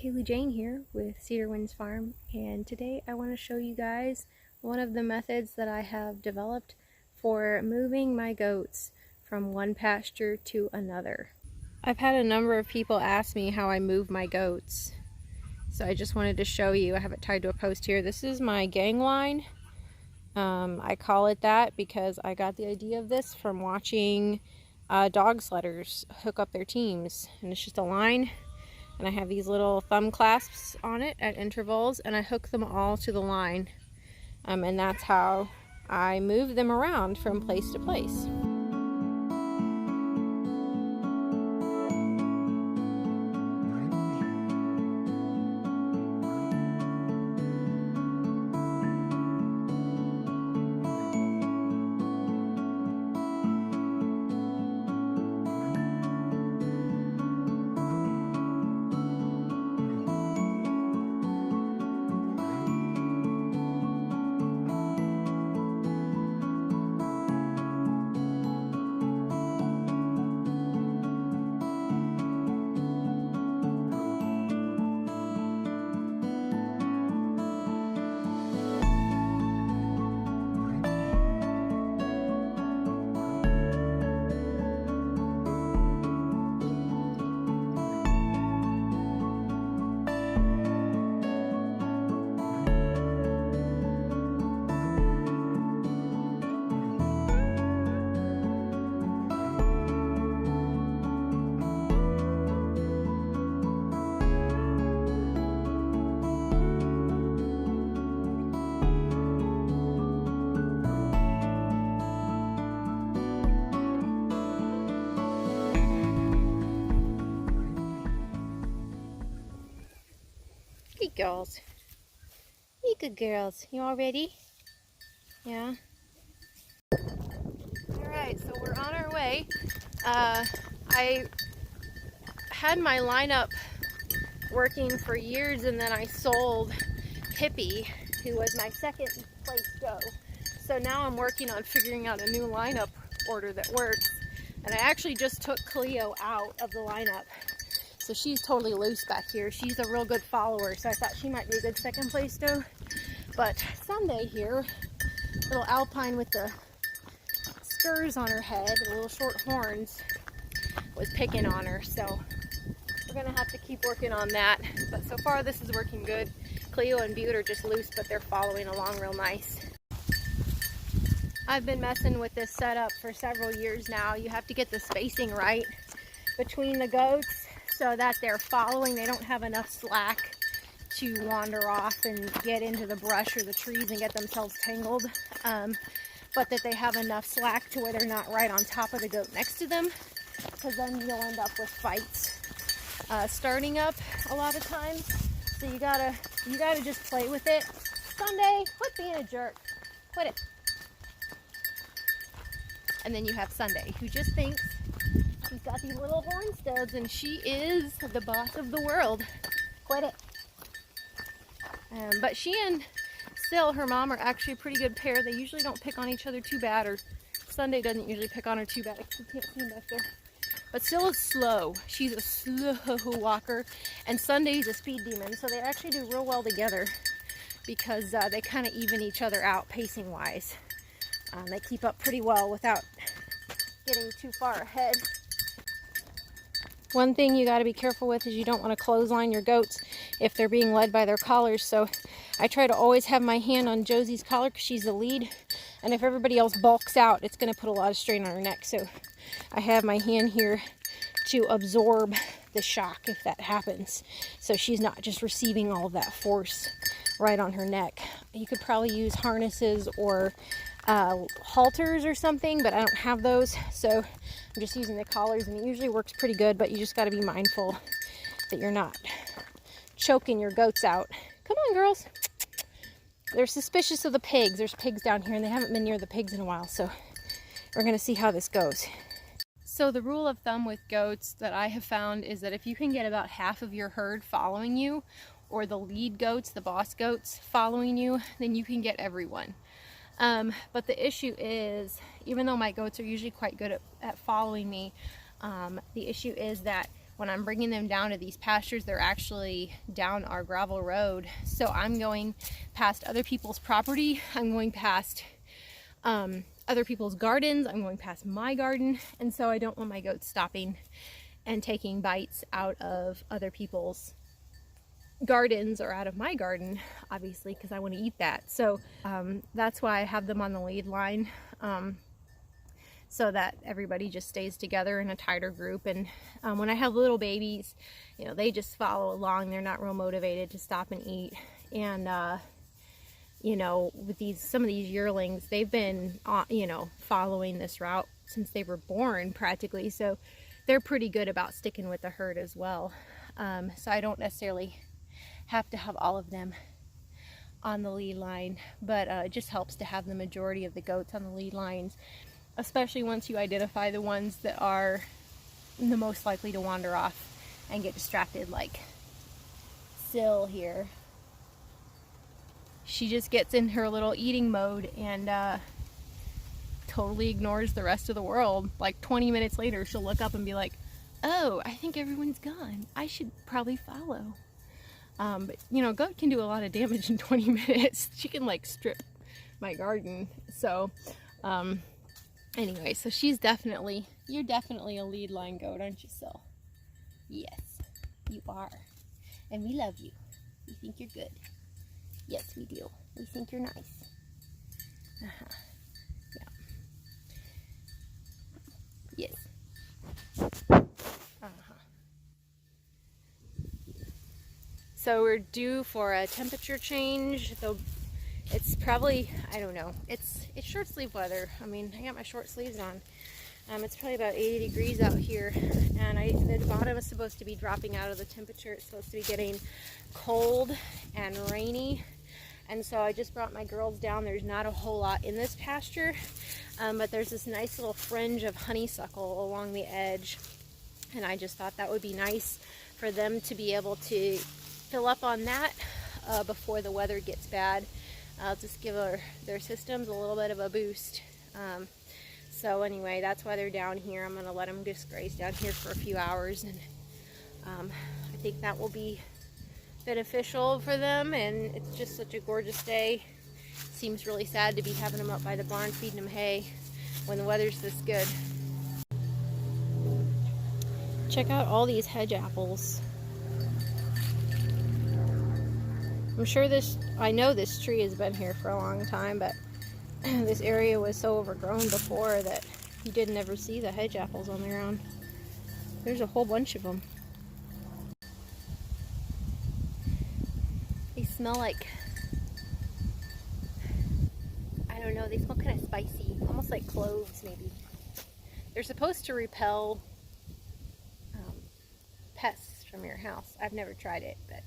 Kaylee Jane here with Cedar Winds Farm, and today I want to show you guys one of the methods that I have developed for moving my goats from one pasture to another. I've had a number of people ask me how I move my goats, so I just wanted to show you. I have it tied to a post here. This is my gang line. I call it that because I got the idea of this from watching dog sledders hook up their teams, and it's just a line. And I have these little thumb clasps on it at intervals, and I hook them all to the line. And that's how I move them around from place to place. Hey girls. Hey good girls. You all ready? Yeah. Alright, so we're on our way. I had my lineup working for years, and then I sold Hippie, who was my second place go. So now I'm working on figuring out a new lineup order that works. And I actually just took Cleo out of the lineup. So she's totally loose back here. She's a real good follower, so I thought she might be a good second place doe. But Sunday here, little Alpine with the spurs on her head, the little short horns, was picking on her. So we're gonna have to keep working on that. But so far this is working good. Cleo and Butte are just loose, but they're following along real nice. I've been messing with this setup for several years now. You have to get the spacing right between the goats, so that they're following. They don't have enough slack to wander off and get into the brush or the trees and get themselves tangled, but that they have enough slack to where they're not right on top of the goat next to them, because then you'll end up with fights starting up a lot of times. So you gotta just play with it. Sunday, quit being a jerk. Quit it. And then you have Sunday, who just thinks she's got these little horn studs and she is the boss of the world. Quit it. But she and Still, her mom, are actually a pretty good pair. They usually don't pick on each other too bad, or Sunday doesn't usually pick on her too bad. You can't see back there. But Still is slow. She's a slow walker, and Sunday's a speed demon. So they actually do real well together because they kind of even each other out pacing wise. They keep up pretty well without getting too far ahead. One thing you got to be careful with is you don't want to clothesline your goats if they're being led by their collars. So I try to always have my hand on Josie's collar because she's the lead. And if everybody else bulks out, it's going to put a lot of strain on her neck. So I have my hand here to absorb the shock if that happens. So she's not just receiving all of that force right on her neck. You could probably use harnesses or halters or something, but I don't have those. So I'm just using the collars, and it usually works pretty good, but you just got to be mindful that you're not choking your goats out. Come on, girls. They're suspicious of the pigs. There's pigs down here, and they haven't been near the pigs in a while, so we're going to see how this goes. So the rule of thumb with goats that I have found is that if you can get about half of your herd following you, or the lead goats, the boss goats, following you, then you can get everyone. But the issue is, even though my goats are usually quite good at following me, the issue is that when I'm bringing them down to these pastures, they're actually down our gravel road. So I'm going past other people's property. I'm going past other people's gardens. I'm going past my garden. And so I don't want my goats stopping and taking bites out of other people's gardens or out of my garden, obviously, because I want to eat that. So that's why I have them on the lead line. So that everybody just stays together in a tighter group. And when I have little babies, you know, they just follow along. They're not real motivated to stop and eat. And you know, with some of these yearlings, they've been you know, following this route since they were born practically. So they're pretty good about sticking with the herd as well. So I don't necessarily have to have all of them on the lead line, but it just helps to have the majority of the goats on the lead lines, especially once you identify the ones that are the most likely to wander off and get distracted, like Syl here. She just gets in her little eating mode and totally ignores the rest of the world. Like 20 minutes later, she'll look up and be like, oh, I think everyone's gone. I should probably follow. But you know, goat can do a lot of damage in 20 minutes. She can like strip my garden. So, anyway, so you're definitely a lead line goat, aren't you, Syl? Yes, you are. And we love you. We think you're good. Yes, we do. We think you're nice. Uh-huh. Yeah. Yes. Uh-huh. So we're due for a temperature change, though it's probably, I don't know, it's short sleeve weather. I mean, I got my short sleeves on. It's probably about 80 degrees out here, and the bottom is supposed to be dropping out of the temperature. It's supposed to be getting cold and rainy. And so I just brought my girls down. There's not a whole lot in this pasture, but there's this nice little fringe of honeysuckle along the edge. And I just thought that would be nice for them to be able to fill up on that before the weather gets bad. I'll just give their systems a little bit of a boost. So anyway, that's why they're down here. I'm going to let them just graze down here for a few hours, and I think that will be beneficial for them. And it's just such a gorgeous day. Seems really sad to be having them up by the barn feeding them hay when the weather's this good. Check out all these hedge apples. I'm sure I know this tree has been here for a long time, but this area was so overgrown before that you didn't ever see the hedge apples on the ground. There's a whole bunch of them. They smell like, I don't know, they smell kind of spicy, almost like cloves maybe. They're supposed to repel pests from your house. I've never tried it, but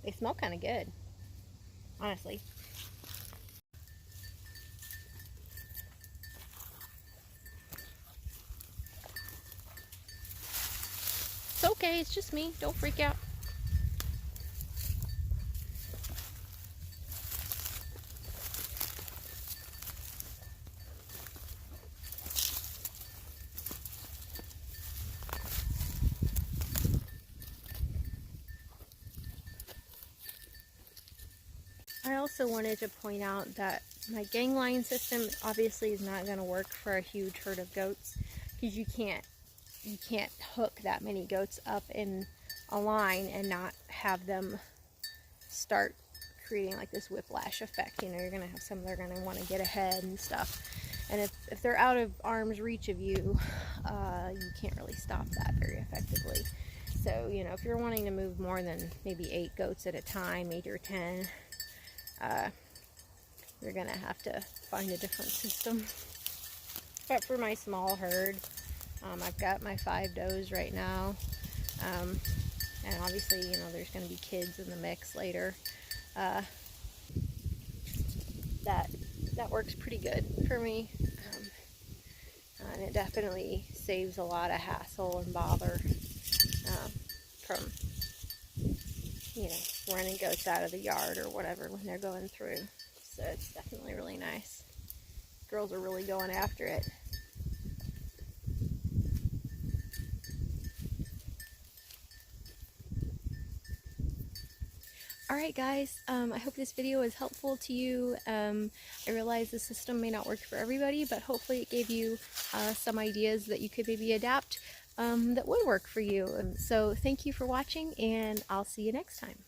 they smell kind of good, honestly. It's okay, it's just me. Don't freak out. I also wanted to point out that my gangline system obviously is not going to work for a huge herd of goats, because you can't hook that many goats up in a line and not have them start creating like this whiplash effect. You know, you're going to have some that are going to want to get ahead and stuff, and if they're out of arm's reach of you, you can't really stop that very effectively. So, you know, if you're wanting to move more than maybe 8 goats at a time, 8 or 10, you're gonna have to find a different system. But for my small herd, I've got my 5 does right now, and obviously, you know, there's gonna be kids in the mix later. That works pretty good for me, and it definitely saves a lot of hassle and bother from, you know, running goats out of the yard or whatever when they're going through. So it's definitely really nice. Girls are really going after it. Alright guys, I hope this video was helpful to you. I realize the system may not work for everybody, but hopefully it gave you some ideas that you could maybe adapt that would work for you. So thank you for watching, and I'll see you next time.